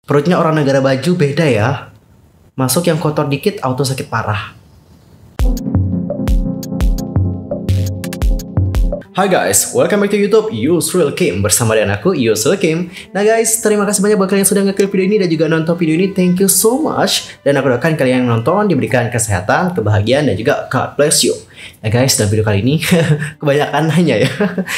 Perutnya orang negara baju beda ya. Masuk yang kotor dikit auto sakit parah. Hai guys, welcome back to YouTube Yusril Kim bersama dengan aku Yusril Kim. Nah guys, terima kasih banyak buat kalian yang sudah ngeklik video ini dan juga nonton video ini. Thank you so much. Dan aku doakan kalian yang nonton diberikan kesehatan, kebahagiaan dan juga God bless you. Nah guys, dalam video kali ini kebanyakan nanya ya.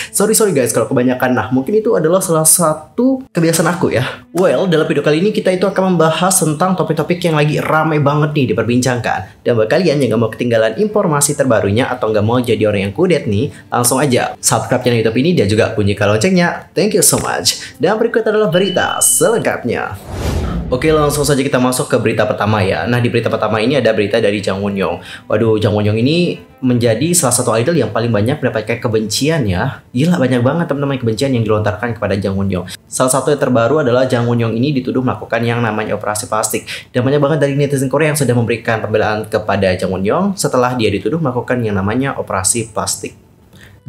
Sorry guys kalau kebanyakan. Nah mungkin itu adalah salah satu kebiasaan aku ya. Well, dalam video kali ini kita itu akan membahas tentang topik-topik yang lagi ramai banget nih diperbincangkan. Dan buat kalian yang gak mau ketinggalan informasi terbarunya atau gak mau jadi orang yang kudet nih, langsung aja subscribe channel YouTube ini dan juga bunyikan loncengnya. Thank you so much. Dan berikut adalah berita selengkapnya. Oke, langsung saja kita masuk ke berita pertama ya. Nah, di berita pertama ini ada berita dari Jang Won-young. Waduh, Jang Won-young ini menjadi salah satu idol yang paling banyak mendapatkan kebencian ya. Gila, banyak banget teman-teman kebencian yang dilontarkan kepada Jang Won-young. Salah satu yang terbaru adalah Jang Won-young ini dituduh melakukan yang namanya operasi plastik. Dan banyak banget dari netizen Korea yang sudah memberikan pembelaan kepada Jang Won-young setelah dia dituduh melakukan yang namanya operasi plastik.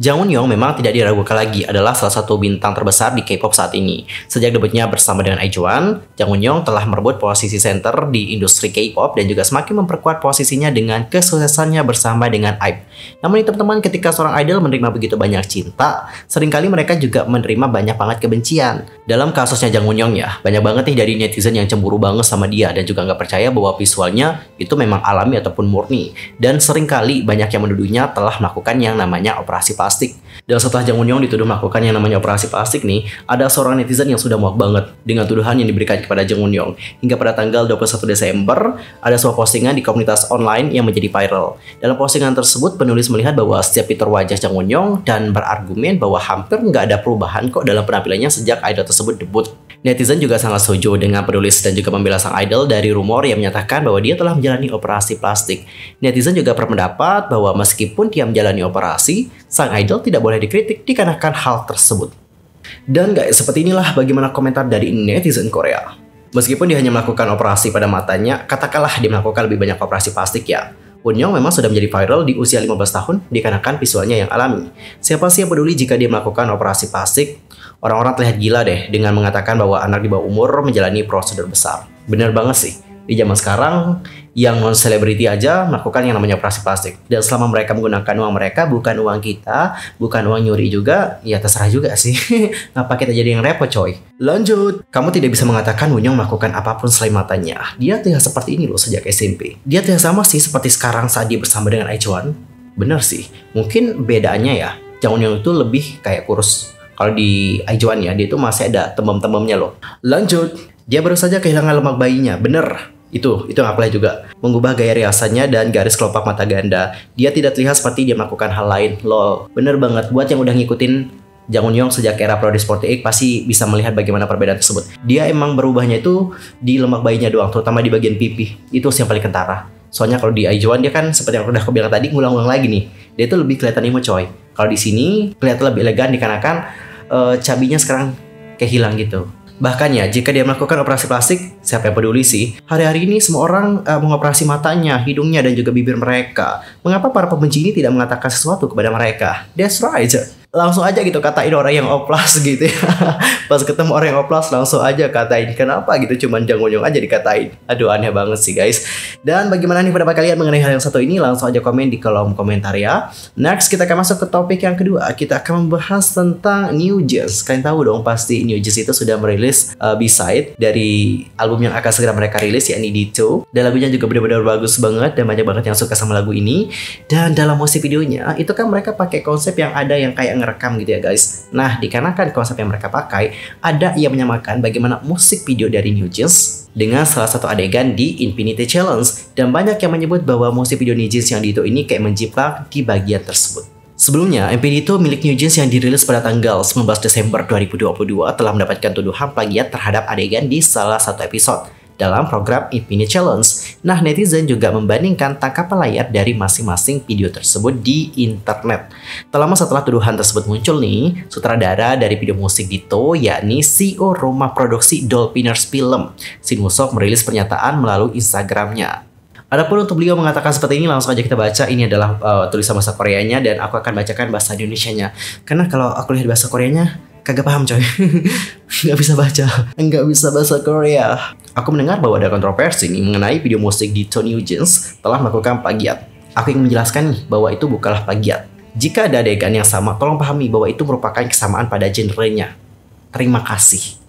Jang Won-young memang tidak diragukan lagi adalah salah satu bintang terbesar di K-pop saat ini. Sejak debutnya bersama dengan IZ*ONE, Jang Won-young telah merebut posisi center di industri K-pop dan juga semakin memperkuat posisinya dengan kesuksesannya bersama dengan IVE. Namun teman-teman, ketika seorang idol menerima begitu banyak cinta, seringkali mereka juga menerima banyak banget kebencian. Dalam kasusnya Jang Won-young ya, banyak banget nih dari netizen yang cemburu banget sama dia dan juga nggak percaya bahwa visualnya itu memang alami ataupun murni. Dan seringkali banyak yang menuduhnya telah melakukan yang namanya operasi plastik. Dan setelah Jang Won-young dituduh melakukan yang namanya operasi plastik nih, ada seorang netizen yang sudah muak banget dengan tuduhan yang diberikan kepada Jang Won-young. Hingga pada tanggal 21 Desember, ada sebuah postingan di komunitas online yang menjadi viral. Dalam postingan tersebut, penulis melihat bahwa setiap fitur wajah Jang Won-young dan berargumen bahwa hampir nggak ada perubahan kok dalam penampilannya sejak idol tersebut debut. Netizen juga sangat setuju dengan penulis dan juga membela sang idol dari rumor yang menyatakan bahwa dia telah menjalani operasi plastik. Netizen juga berpendapat bahwa meskipun dia menjalani operasi, sang idol tidak boleh dikritik dikarenakan hal tersebut. Dan guys, seperti inilah bagaimana komentar dari netizen Korea. Meskipun dia hanya melakukan operasi pada matanya, katakanlah dia melakukan lebih banyak operasi plastik ya. Won-young memang sudah menjadi viral di usia 15 tahun dikarenakan visualnya yang alami. Siapa sih yang peduli jika dia melakukan operasi plastik? Orang-orang terlihat gila deh dengan mengatakan bahwa anak di bawah umur menjalani prosedur besar. Bener banget sih. Di zaman sekarang, yang non-selebriti aja melakukan yang namanya operasi plastik. Dan selama mereka menggunakan uang mereka, bukan uang kita, bukan uang nyuri juga, ya terserah juga sih. Ngapa kita jadi yang repot coy? Lanjut, kamu tidak bisa mengatakan Won-young melakukan apapun selain matanya. Dia terlihat seperti ini loh sejak SMP. Dia terlihat sama sih seperti sekarang saat dia bersama dengan IZ*ONE. Bener sih, mungkin bedanya ya, Jang Won-young itu lebih kayak kurus. Kalau di IZ*ONE ya, dia itu masih ada tembem-tembemnya loh. Lanjut, dia baru saja kehilangan lemak bayinya. Bener. Itu yang aku lihat juga. Mengubah gaya riasannya dan garis kelopak mata ganda. Dia tidak terlihat seperti dia melakukan hal lain. Lol. Bener banget. Buat yang udah ngikutin Jang Won-young sejak era Prodigy 48 pasti bisa melihat bagaimana perbedaan tersebut. Dia emang berubahnya itu di lemak bayinya doang, terutama di bagian pipi. Itu yang paling kentara. Soalnya kalau di IZ*ONE dia kan seperti yang udah aku bilang tadi, ngulang-ngulang lagi nih. Dia itu lebih kelihatan imut coy. Kalau di sini kelihatan lebih elegan dikarenakan cabinya sekarang kayak hilang gitu. Bahkan ya, jika dia melakukan operasi plastik, siapa yang peduli sih? Hari-hari ini semua orang mengoperasi matanya, hidungnya, dan juga bibir mereka. Mengapa para pembenci ini tidak mengatakan sesuatu kepada mereka? That's right. Langsung aja gitu katain orang yang oplas gitu ya. Pas ketemu orang yang oplas langsung aja katain. Kenapa gitu? Cuman Jang Won-young aja dikatain. Aduh, aneh banget sih guys. Dan bagaimana nih pendapat kalian mengenai hal yang satu ini? Langsung aja komen di kolom komentar ya. Next, kita akan masuk ke topik yang kedua. Kita akan membahas tentang New Jeans. Kalian tahu dong pasti New Jeans itu sudah merilis B-side dari album yang akan segera mereka rilis, yakni D2. Dan lagunya juga benar-benar bagus banget dan banyak banget yang suka sama lagu ini. Dan dalam musik videonya itu kan mereka pakai konsep yang ada yang kayak ngerekam gitu ya guys. Nah, dikarenakan konsep yang mereka pakai, ada yang menyamakan bagaimana musik video dari New Jeans dengan salah satu adegan di Infinity Challenge. Dan banyak yang menyebut bahwa musik video New Jeans yang di itu ini kayak menjiplak di bagian tersebut. Sebelumnya, MV itu milik New Jeans yang dirilis pada tanggal 19 Desember 2022 telah mendapatkan tuduhan plagiat terhadap adegan di salah satu episode dalam program Infinity Challenge. Nah, netizen juga membandingkan tangkapan layar dari masing-masing video tersebut di internet. Tak lama setelah tuduhan tersebut muncul nih, sutradara dari video musik Dito, yakni CEO rumah produksi Dolphiners Film, Shin Woo-sok merilis pernyataan melalui Instagramnya. Adapun untuk beliau mengatakan seperti ini, langsung aja kita baca. Ini adalah tulisan bahasa Koreanya dan aku akan bacakan bahasa Indonesianya. Karena kalau aku lihat bahasa Koreanya kagak paham coy. Nggak bisa baca, nggak bisa bahasa Korea. Aku mendengar bahwa ada kontroversi nih mengenai video musik di Tony Eugene telah melakukan plagiat. Aku ingin menjelaskan nih bahwa itu bukanlah plagiat. Jika ada adegan yang sama, tolong pahami bahwa itu merupakan kesamaan pada genrenya. Terima kasih.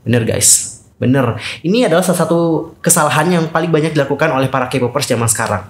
Bener guys, bener. Ini adalah salah satu kesalahan yang paling banyak dilakukan oleh para K-popers zaman sekarang.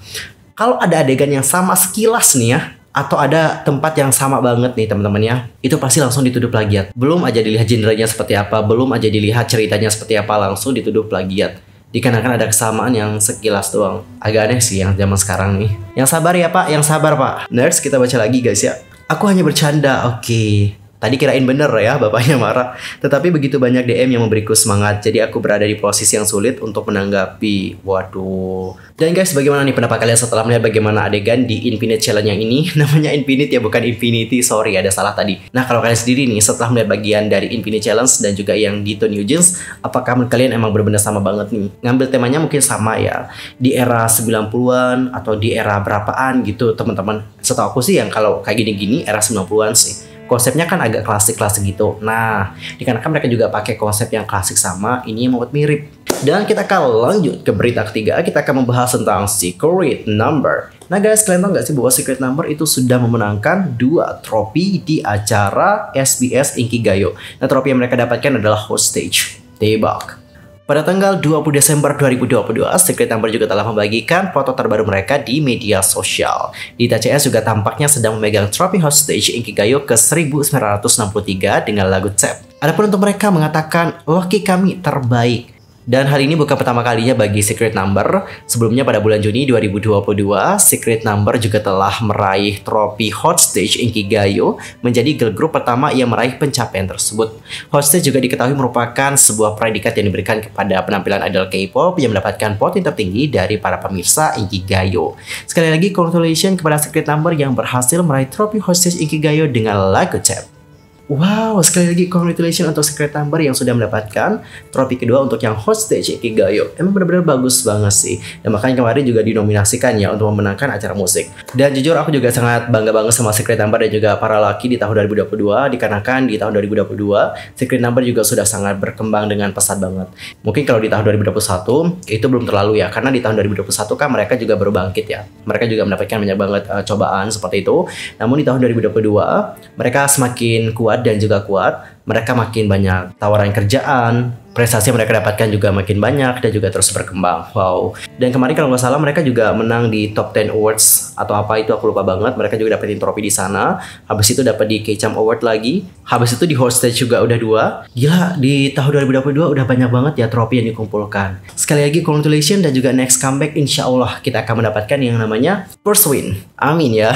Kalau ada adegan yang sama sekilas nih ya, atau ada tempat yang sama banget nih teman-teman ya, itu pasti langsung dituduh plagiat. Belum aja dilihat genrenya seperti apa, belum aja dilihat ceritanya seperti apa, langsung dituduh plagiat. Dikarenakan ada kesamaan yang sekilas doang. Agak aneh sih yang zaman sekarang nih. Yang sabar ya pak, yang sabar pak. Next kita baca lagi guys ya. Aku hanya bercanda, oke. Tadi kirain bener ya bapaknya marah. Tetapi begitu banyak DM yang memberiku semangat. Jadi aku berada di posisi yang sulit untuk menanggapi. Waduh. Dan guys, bagaimana nih pendapat kalian setelah melihat bagaimana adegan di Infinite Challenge yang ini? Namanya Infinite ya, bukan Infinity. Sorry, ada salah tadi. Nah, kalau kalian sendiri nih, setelah melihat bagian dari Infinite Challenge dan juga yang di Tony Eugene, apakah kalian emang benar-benar sama banget nih? Ngambil temanya mungkin sama ya. Di era 90-an atau di era berapaan gitu, teman-teman. Setahu aku sih yang kalau kayak gini-gini era 90-an sih. Konsepnya kan agak klasik-klasik gitu. Nah, dikarenakan mereka juga pakai konsep yang klasik sama, ini yang membuat mirip. Dan kita akan lanjut ke berita ketiga. Kita akan membahas tentang Secret Number. Nah guys, kalian tahu nggak sih bahwa Secret Number itu sudah memenangkan 2 trofi di acara SBS Inkigayo. Nah, trofi yang mereka dapatkan adalah Hostage. Tebak. Pada tanggal 20 Desember 2022, Secret Number juga telah membagikan foto terbaru mereka di media sosial. Di TCS juga tampaknya sedang memegang trofi Hostage Inkigayo ke 1963 dengan lagu Tap. Adapun untuk mereka mengatakan, "Loki kami terbaik." Dan hal ini bukan pertama kalinya bagi Secret Number. Sebelumnya pada bulan Juni 2022, Secret Number juga telah meraih trofi Hostage Inkigayo menjadi girl group pertama yang meraih pencapaian tersebut. Hostage juga diketahui merupakan sebuah predikat yang diberikan kepada penampilan idol K-pop yang mendapatkan voting tertinggi dari para pemirsa Inkigayo. Sekali lagi, congratulations kepada Secret Number yang berhasil meraih trofi Hostage Inkigayo dengan lagu Tap. Wow, sekali lagi congratulations untuk Secret Number yang sudah mendapatkan trofi kedua untuk yang Hostage Inkigayo. Emang benar-benar bagus banget sih. Dan makanya kemarin juga dinominasikan ya untuk memenangkan acara musik. Dan jujur aku juga sangat bangga banget sama Secret Number dan juga para laki di tahun 2022. Dikarenakan di tahun 2022, Secret Number juga sudah sangat berkembang dengan pesat banget. Mungkin kalau di tahun 2021 itu belum terlalu ya. Karena di tahun 2021 kan mereka juga baru bangkit ya. Mereka juga mendapatkan banyak banget cobaan seperti itu. Namun di tahun 2022 mereka semakin kuat dan juga kuat, mereka makin banyak tawaran kerjaan, prestasi yang mereka dapatkan juga makin banyak dan juga terus berkembang. Wow. Dan kemarin kalau nggak salah mereka juga menang di Top 10 Awards atau apa itu aku lupa banget. Mereka juga dapetin trofi di sana. Habis itu dapat di K-Cham Award lagi. Habis itu di Hostage juga udah 2. Gila, di tahun 2022 udah banyak banget ya trofi yang dikumpulkan. Sekali lagi congratulations dan juga next comeback insya Allah kita akan mendapatkan yang namanya first win. Amin ya.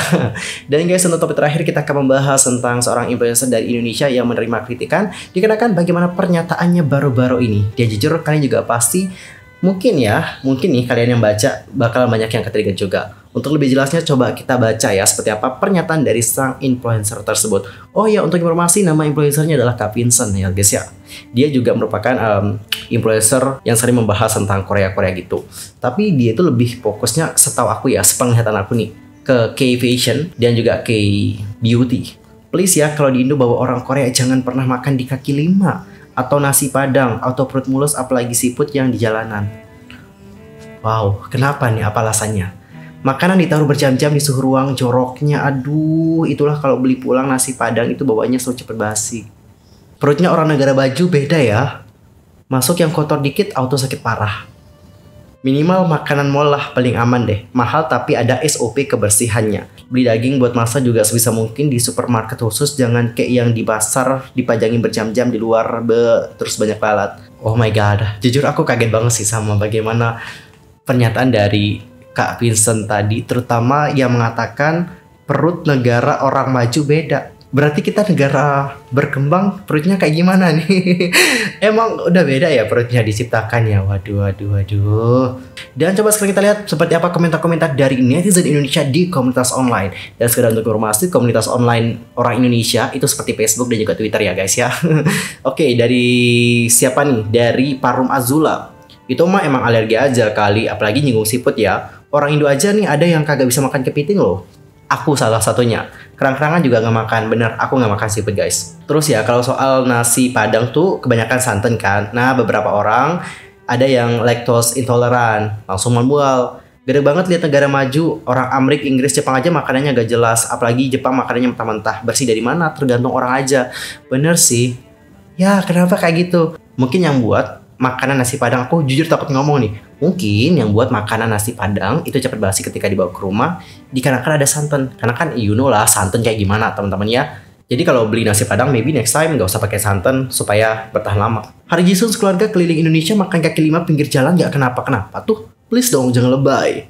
Dan guys, untuk topik terakhir kita akan membahas tentang seorang influencer dari Indonesia yang menerima kritikan dikarenakan bagaimana pernyataannya baru-baru ini. Dia jujur kalian juga pasti mungkin nih kalian yang baca bakal banyak yang ketrigger juga. Untuk lebih jelasnya coba kita baca ya seperti apa pernyataan dari sang influencer tersebut. Oh ya, untuk informasi nama influencernya adalah Kak Vincent ya guys ya. Dia juga merupakan influencer yang sering membahas tentang Korea-Korea gitu. Tapi dia itu lebih fokusnya setahu aku ya, sepenglihatan aku nih, ke K-Fashion dan juga K-Beauty. Please ya, kalau di Indo bawa orang Korea jangan pernah makan di kaki lima atau nasi padang atau perut mulus apalagi siput yang di jalanan. Wow, kenapa nih? Apa alasannya? Makanan ditaruh berjam-jam di suhu ruang joroknya. Aduh, itulah kalau beli pulang nasi padang itu bawanya selalu cepet basi. Perutnya orang negara baju beda ya. Masuk yang kotor dikit auto sakit parah. Minimal makanan mall lah paling aman deh. Mahal tapi ada SOP kebersihannya. Beli daging buat masak juga sebisa mungkin di supermarket khusus. Jangan kayak yang di pasar dipajangin berjam-jam di luar terus banyak lalat. Oh my god. Jujur aku kaget banget sih sama bagaimana pernyataan dari Kak Vincent tadi. Terutama yang mengatakan perut negara orang maju beda. Berarti kita negara berkembang perutnya kayak gimana nih? Emang udah beda ya perutnya diciptakan ya. Waduh. Dan coba sekarang kita lihat seperti apa komentar-komentar dari netizen Indonesia di komunitas online. Dan sekedar untuk informasi, komunitas online orang Indonesia itu seperti Facebook dan juga Twitter ya guys ya. Oke, dari siapa nih? Dari Parum Azula. Itu mah emang alergi aja kali, apalagi nyinggung siput ya. Orang Indo aja nih ada yang kagak bisa makan kepiting loh. Aku salah satunya. Kerang-kerangan juga nggak makan, bener, aku nggak makan seafood guys. Terus ya kalau soal nasi Padang tuh kebanyakan santan kan. Nah beberapa orang ada yang lactose intoleran, langsung mual. Gede banget lihat negara maju, orang Amerika, Inggris, Jepang aja makanannya gak jelas. Apalagi Jepang makanannya mentah-mentah. Bersih dari mana? Tergantung orang aja. Bener sih. Ya kenapa kayak gitu? Mungkin yang buat makanan nasi Padang, aku jujur takut ngomong nih. Mungkin yang buat makanan nasi Padang itu cepat basi ketika dibawa ke rumah dikarenakan ada santan. Karena kan you know lah santan kayak gimana teman-teman ya. Jadi kalau beli nasi Padang maybe next time nggak usah pakai santan supaya bertahan lama. Hari Jisun sekeluarga keliling Indonesia makan kaki lima pinggir jalan nggak kenapa-kenapa tuh. Please dong jangan lebay.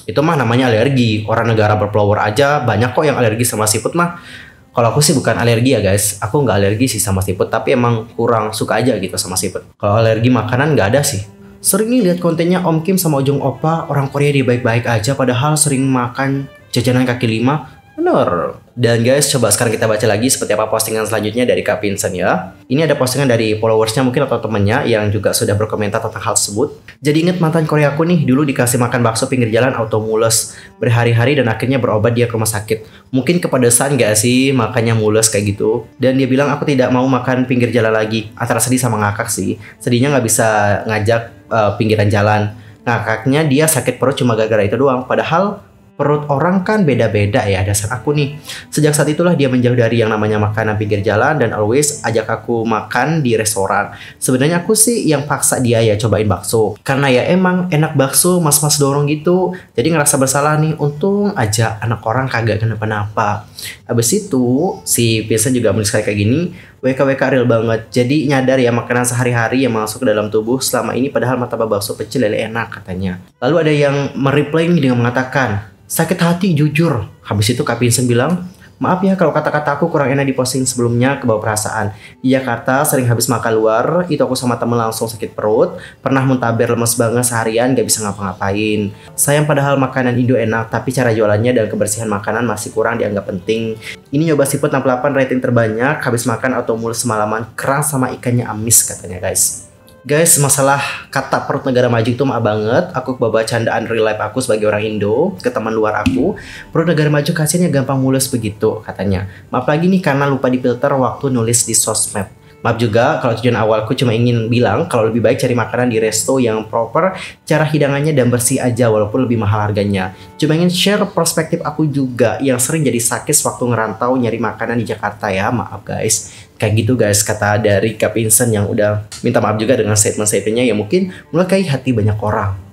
Itu mah namanya alergi. Orang negara berpelawar aja banyak kok yang alergi sama seafood mah. Kalau aku sih bukan alergi ya guys, aku nggak alergi sih sama seafood, tapi emang kurang suka aja gitu sama seafood. Kalau alergi makanan nggak ada sih. Sering nih lihat kontennya Om Kim sama Ojong Opa, orang Korea dia baik-baik aja padahal sering makan jajanan kaki lima. Bener. Dan guys, coba sekarang kita baca lagi seperti apa postingan selanjutnya dari Kak Vincent ya. Ini ada postingan dari followersnya mungkin atau temennya yang juga sudah berkomentar tentang hal tersebut. Jadi inget mantan Koreaku nih, dulu dikasih makan bakso pinggir jalan auto mules. Berhari-hari dan akhirnya berobat dia ke rumah sakit. Mungkin kepedesan gak sih makanya mules kayak gitu. Dan dia bilang aku tidak mau makan pinggir jalan lagi. Antara sedih sama ngakak sih. Sedihnya gak bisa ngajak pinggiran jalan. Ngakaknya dia sakit perut cuma gara-gara itu doang. Padahal perut orang kan beda-beda ya, dasar aku nih. Sejak saat itulah dia menjauh dari yang namanya makanan pinggir jalan dan always ajak aku makan di restoran. Sebenarnya aku sih yang paksa dia ya cobain bakso. Karena ya emang enak bakso, mas-mas dorong gitu. Jadi ngerasa bersalah nih, untung aja anak orang kagak kenapa-napa. Abis itu si Vincent juga menulis kayak gini, WKWK real banget. Jadi nyadar ya makanan sehari-hari yang masuk ke dalam tubuh selama ini padahal martabak bakso pecel lele enak katanya. Lalu ada yang mereply dengan mengatakan, sakit hati jujur. Habis itu Kak Vincent bilang, maaf ya kalau kata-kata aku kurang enak diposting sebelumnya kebawa perasaan. Di Jakarta sering habis makan luar, itu aku sama temen langsung sakit perut. Pernah muntaber lemes banget seharian gak bisa ngapa-ngapain. Sayang padahal makanan Indo enak, tapi cara jualannya dan kebersihan makanan masih kurang dianggap penting. Ini nyoba seafood 68 rating terbanyak, habis makan atau mules semalaman, kerang sama ikannya amis katanya guys. Guys, masalah kata perut negara maju itu maaf banget. Aku bawa candaan real life aku sebagai orang Indo ke teman luar aku. Perut negara maju kasiannya gampang mules begitu katanya. Maaf lagi nih karena lupa difilter waktu nulis di sosmed. Maaf juga kalau tujuan awalku cuma ingin bilang kalau lebih baik cari makanan di resto yang proper, cara hidangannya dan bersih aja walaupun lebih mahal harganya. Cuma ingin share perspektif aku juga yang sering jadi sakis waktu ngerantau nyari makanan di Jakarta ya. Maaf guys. Kayak gitu guys kata dari Kak Vincent yang udah minta maaf juga dengan statement-statementnya yang mungkin melukai hati banyak orang.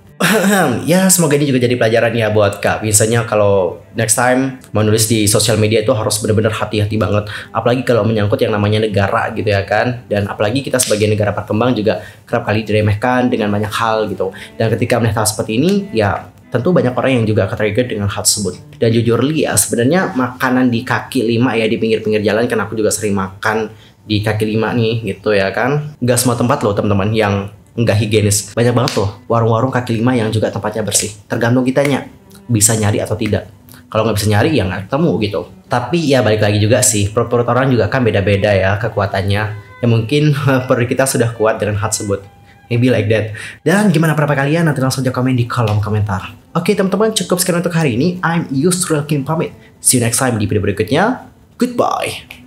Ya semoga ini juga jadi pelajaran ya buat Kak Vincentnya kalau next time menulis di sosial media itu harus benar-benar hati-hati banget. Apalagi kalau menyangkut yang namanya negara gitu ya kan. Dan apalagi kita sebagai negara berkembang juga kerap kali diremehkan dengan banyak hal gitu. Dan ketika melihat hal seperti ini ya tentu banyak orang yang juga ke-trigger dengan hal tersebut. Dan jujur li ya sebenarnya makanan di kaki lima ya di pinggir-pinggir jalan kan aku juga sering makan di kaki lima nih gitu ya kan. Gak semua tempat loh teman-teman yang nggak higienis. Banyak banget loh warung-warung kaki lima yang juga tempatnya bersih. Tergantung kitanya bisa nyari atau tidak. Kalau nggak bisa nyari ya nggak ketemu gitu. Tapi ya balik lagi juga sih, perut-perut orang juga kan beda-beda ya kekuatannya. Ya mungkin perut kita sudah kuat dengan hal tersebut. Maybe like that. Dan gimana pendapat kalian? Nanti langsung aja komen di kolom komentar. Oke teman-teman, cukup sekian untuk hari ini. I'm Yusril Kim pamit. See you next time di video berikutnya. Goodbye.